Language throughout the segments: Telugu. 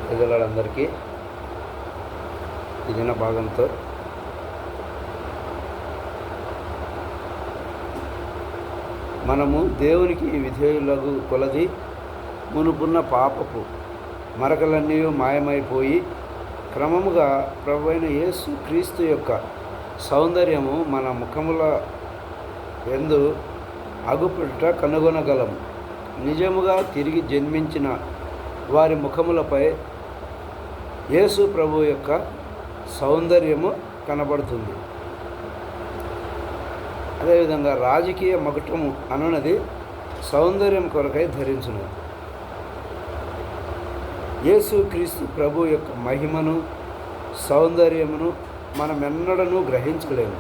ప్రజలందరికీ ఈ దిన భాగంతో మనము దేవునికి విధేయులకు కొలది మునుపున్న పాపపు మరకలన్నీ మాయమైపోయి క్రమముగా ప్రభువైన యేసు క్రీస్తు యొక్క సౌందర్యము మన ముఖముల యందు అగుపడుట కనుగొనగలము. నిజముగా తిరిగి జన్మించిన వారి ముఖములపై యేసు ప్రభు యొక్క సౌందర్యము కనబడుతుంది. అదేవిధంగా రాజకీయ మకుటము అనున్నది సౌందర్యం కొరకై ధరించున్నది. యేసు క్రీస్తు ప్రభు యొక్క మహిమను సౌందర్యమును మనమెన్నడూ గ్రహించలేము.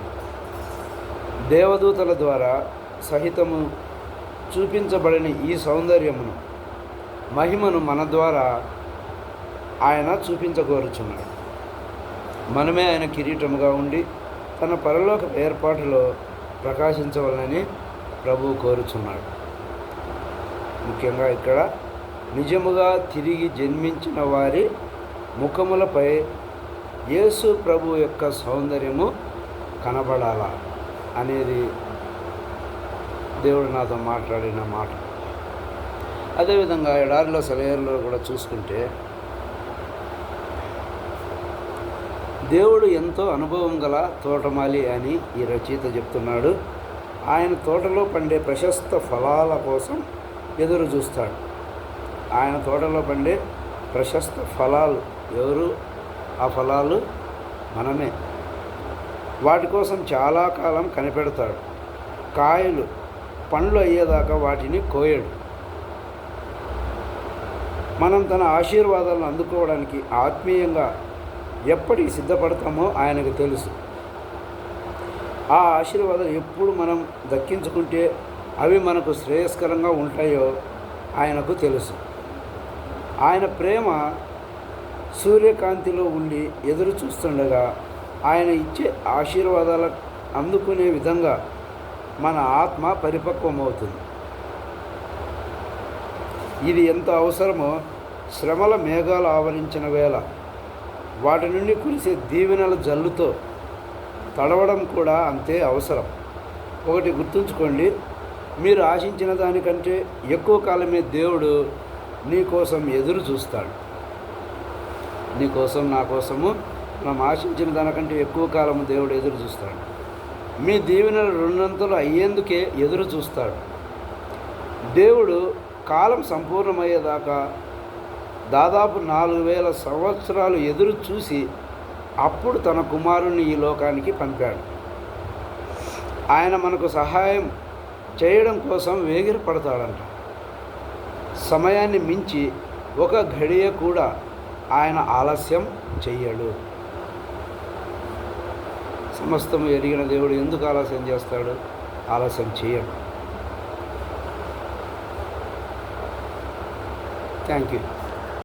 దేవదూతల ద్వారా సహితము చూపించబడిన ఈ సౌందర్యమును మహిమను మన ద్వారా ఆయన చూపించగోరుచున్నాడు. మనమే ఆయన కిరీటముగా ఉండి తన పరలోక ఏర్పాటులో ప్రకాశించవాలని ప్రభువు కోరుచున్నాడు. ముఖ్యంగా ఇక్కడ నిజముగా తిరిగి జన్మించిన వారి ముఖములపై యేసు ప్రభు యొక్క సౌందర్యము కనబడాలా అనేది దేవుడు నాతో మాట్లాడిన మాట. అదేవిధంగా ఎడారిలో సెలయేరులో కూడా చూసుకుంటే దేవుడు ఎంతో అనుభవం గల తోటమాలి అని ఈ రచయిత చెప్తున్నాడు. ఆయన తోటలో పండే ప్రశస్త ఫలాల కోసం ఎదురు చూస్తాడు. ఆయన తోటలో పండే ప్రశస్త ఫలాలు ఎవరు? ఆ ఫలాలు మనమే. వాటి కోసం చాలా కాలం కనిపెడతాడు. కాయలు పండ్లు అయ్యేదాకా వాటిని కోయడు. మనం తన ఆశీర్వాదాలను అందుకోవడానికి ఆత్మీయంగా ఎప్పటికి సిద్ధపడతామో ఆయనకు తెలుసు. ఆ ఆశీర్వాదాలు ఎప్పుడు మనం దక్కించుకుంటే అవి మనకు శ్రేయస్కరంగా ఉంటాయో ఆయనకు తెలుసు. ఆయన ప్రేమ సూర్యకాంతిలో ఉండి ఎదురు చూస్తుండగా ఆయన ఇచ్చే ఆశీర్వాదాలు అందుకునే విధంగా మన ఆత్మ పరిపక్వమవుతుంది. ఇది ఎంత అవసరమో శ్రమల మేఘాలు ఆవరించిన వేళ వాటి నుండి కురిసే దీవెనల జల్లుతో తడవడం కూడా అంతే అవసరం. ఒకటి గుర్తుంచుకోండి, మీరు ఆశించిన దానికంటే ఎక్కువ కాలమే దేవుడు నీ కోసం ఎదురు చూస్తాడు. నీ కోసం, నా కోసము మనం ఆశించిన దానికంటే ఎక్కువ కాలము దేవుడు ఎదురు చూస్తాడు. మీ దీవెనలు రెండంతలు అయ్యేందుకే ఎదురు చూస్తాడు. దేవుడు కాలం సంపూర్ణమయ్యేదాకా దాదాపు 4000 సంవత్సరాలు ఎదురు చూసి అప్పుడు తన కుమారుని ఈ లోకానికి పంపాడు. ఆయన మనకు సహాయం చేయడం కోసం వేగిరపడతాడంట. సమయాన్ని మించి ఒక ఘడియ కూడా ఆయన ఆలస్యం చెయ్యడు. సమస్తము ఎరిగిన దేవుడు ఎందుకు ఆలస్యం చేస్తాడు? ఆలస్యం చేయడు. Thank you.